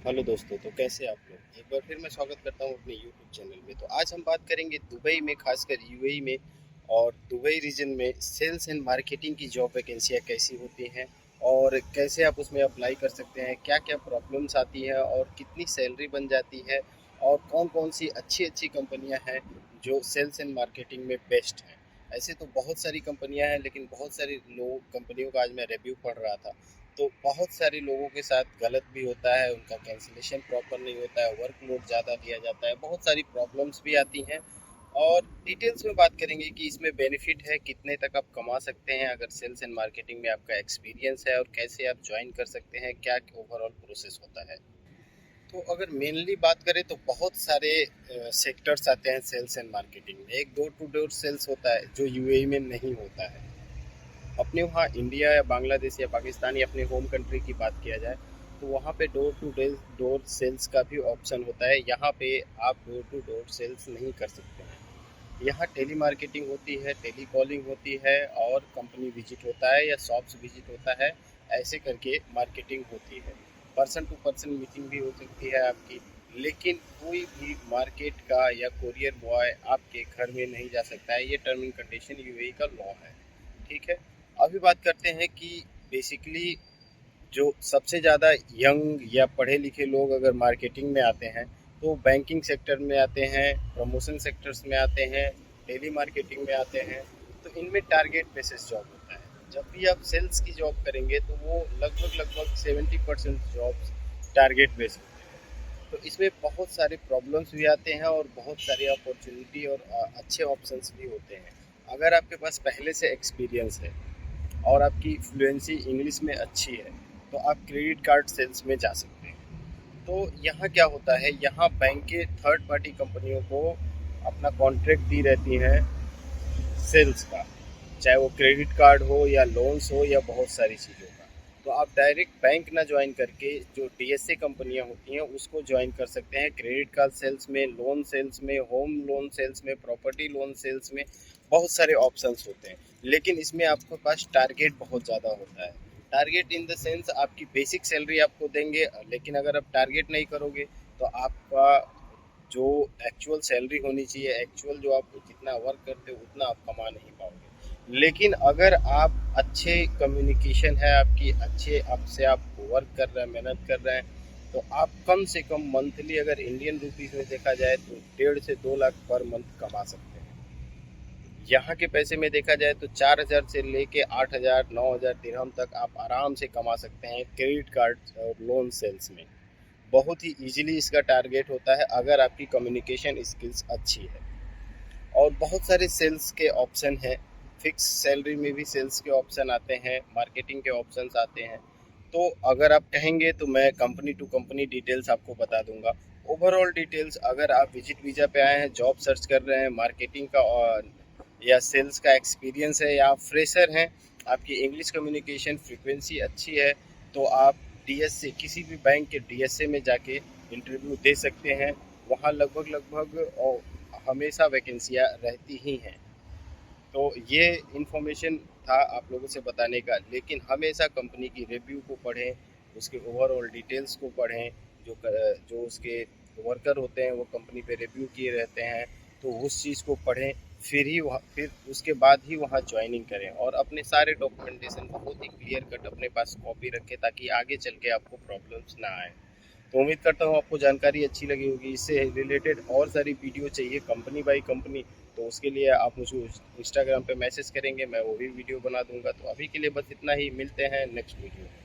Hello दोस्तों, तो कैसे आप लोग। एक बार फिर मैं स्वागत करता हूं अपने यूट्यूब चैनल में। तो आज हम बात करेंगे दुबई में, खासकर यूएई में और दुबई रीजन में सेल्स एंड मार्केटिंग की जॉब वैकेंसियाँ कैसी होती हैं और कैसे आप उसमें अप्लाई कर सकते हैं, क्या क्या प्रॉब्लम्स आती हैं और कितनी सैलरी बन जाती है और कौन कौन सी अच्छी अच्छी कंपनियां हैं जो सेल्स एंड मार्केटिंग में बेस्ट हैं। ऐसे तो बहुत सारी कंपनियां हैं, लेकिन बहुत सारी लोग कंपनियों का आज मैं रिव्यू पढ़ रहा था तो बहुत सारे लोगों के साथ गलत भी होता है, उनका कैंसिलेशन प्रॉपर नहीं होता है, वर्कलोड ज़्यादा दिया जाता है, बहुत सारी प्रॉब्लम्स भी आती हैं। और डिटेल्स में बात करेंगे कि इसमें बेनिफिट है, कितने तक आप कमा सकते हैं अगर सेल्स एंड मार्केटिंग में आपका एक्सपीरियंस है, और कैसे आप ज्वाइन कर सकते हैं, क्या ओवरऑल प्रोसेस होता है। तो अगर मेनली बात करें तो बहुत सारे सेक्टर्स आते हैं सेल्स एंड मार्केटिंग में। एक डोर टू डोर सेल्स होता है जो यूएई में नहीं होता है। अपने वहाँ इंडिया या बांग्लादेश या पाकिस्तान या अपने होम कंट्री की बात किया जाए तो वहाँ पे डोर टू डोर सेल्स का भी ऑप्शन होता है। यहाँ पे आप डोर टू डोर सेल्स नहीं कर सकते हैं। यहाँ टेली मार्केटिंग होती है, टेली कॉलिंग होती है और कंपनी विजिट होता है या शॉप्स विजिट होता है। ऐसे करके मार्केटिंग होती है। पर्सन टू पर्सन मीटिंग भी हो सकती है आपकी। लेकिन कोई भी मार्केट का या कोरियर बॉय आपके घर में नहीं जा सकता है। ये टर्म एंड कंडीशन यूएई का लॉ है। ठीक है। अभी बात करते हैं कि बेसिकली जो सबसे ज़्यादा यंग या पढ़े लिखे लोग अगर मार्केटिंग में आते हैं तो बैंकिंग सेक्टर में आते हैं, प्रमोशन सेक्टर्स में आते हैं, डेली मार्केटिंग में आते हैं। तो इनमें टारगेट बेसिस जॉब होता है। जब भी आप सेल्स की जॉब करेंगे तो वो लगभग लगभग 70% जॉब्स टारगेट बेस्ड होते हैं। तो इसमें बहुत सारे प्रॉब्लम्स भी आते हैं और बहुत सारी अपॉर्चुनिटी और अच्छे ऑप्शंस भी होते हैं। अगर आपके पास पहले से एक्सपीरियंस है और आपकी फ्लुएंसी इंग्लिश में अच्छी है तो आप क्रेडिट कार्ड सेल्स में जा सकते हैं। तो यहाँ क्या होता है, यहाँ बैंक के थर्ड पार्टी कंपनियों को अपना कॉन्ट्रैक्ट दी रहती हैं सेल्स का, चाहे वो क्रेडिट कार्ड हो या लोन्स हो या बहुत सारी चीज़ों का। तो आप डायरेक्ट बैंक ना ज्वाइन करके जो डीएसए कंपनियां होती हैं उसको ज्वाइन कर सकते हैं क्रेडिट कार्ड सेल्स में, लोन सेल्स में, होम लोन सेल्स में, प्रॉपर्टी लोन सेल्स में। बहुत सारे ऑप्शंस होते हैं, लेकिन इसमें आपके पास टारगेट बहुत ज़्यादा होता है। टारगेट इन द सेंस आपकी बेसिक सैलरी आपको देंगे, लेकिन अगर आप टारगेट नहीं करोगे तो आपका जो एक्चुअल सैलरी होनी चाहिए, एक्चुअल जो आप जितना वर्क करते हो उतना आप कमा नहीं पाओगे। लेकिन अगर आप अच्छे कम्युनिकेशन है आपकी, अच्छे आपसे आप वर्क कर रहे हैं, मेहनत कर रहे हैं, तो आप कम से कम मंथली अगर इंडियन रुपीज़ में देखा जाए तो 1.5 से 2 लाख पर मंथ कमा सकते हैं। यहाँ के पैसे में देखा जाए तो 4,000 से लेके 8,000 9,000 दिरहम तक आप आराम से कमा सकते हैं क्रेडिट कार्ड और लोन सेल्स में। बहुत ही इजीली इसका टारगेट होता है अगर आपकी कम्युनिकेशन स्किल्स अच्छी है। और बहुत सारे सेल्स के ऑप्शन हैं। फिक्स सैलरी में भी सेल्स के ऑप्शन आते हैं, मार्केटिंग के ऑप्शंस आते हैं। तो अगर आप कहेंगे तो मैं कंपनी टू कंपनी डिटेल्स आपको बता दूंगा। ओवरऑल डिटेल्स, अगर आप विजिट वीज़ा पे आए हैं, जॉब सर्च कर रहे हैं, मार्केटिंग का और या सेल्स का एक्सपीरियंस है, या आप फ्रेशर हैं, आपकी इंग्लिश कम्युनिकेशन फ्रिक्वेंसी अच्छी है, तो आप डीएसए किसी भी बैंक के डीएसए में जाके इंटरव्यू दे सकते हैं। वहाँ लगभग लगभग हमेशा वैकेंसियाँ रहती ही हैं। तो ये इन्फॉर्मेशन था आप लोगों से बताने का, लेकिन हमेशा कंपनी की रिव्यू को पढ़ें, उसके ओवरऑल डिटेल्स को पढ़ें। जो उसके वर्कर होते हैं वो कंपनी पे रिव्यू किए रहते हैं, तो उस चीज़ को पढ़ें। फिर उसके बाद ही वहाँ ज्वाइनिंग करें और अपने सारे डॉक्यूमेंटेशन बहुत ही क्लियर कट अपने पास कॉपी रखें ताकि आगे चल के आपको प्रॉब्लम्स ना आए। तो उम्मीद करता हूँ आपको जानकारी अच्छी लगी होगी। इससे रिलेटेड और सारी वीडियो चाहिए कंपनी बाई कंपनी, तो उसके लिए आप मुझे इंस्टाग्राम पे मैसेज करेंगे, मैं वो भी वीडियो बना दूंगा। तो अभी के लिए बस इतना ही, मिलते हैं नेक्स्ट वीडियो में।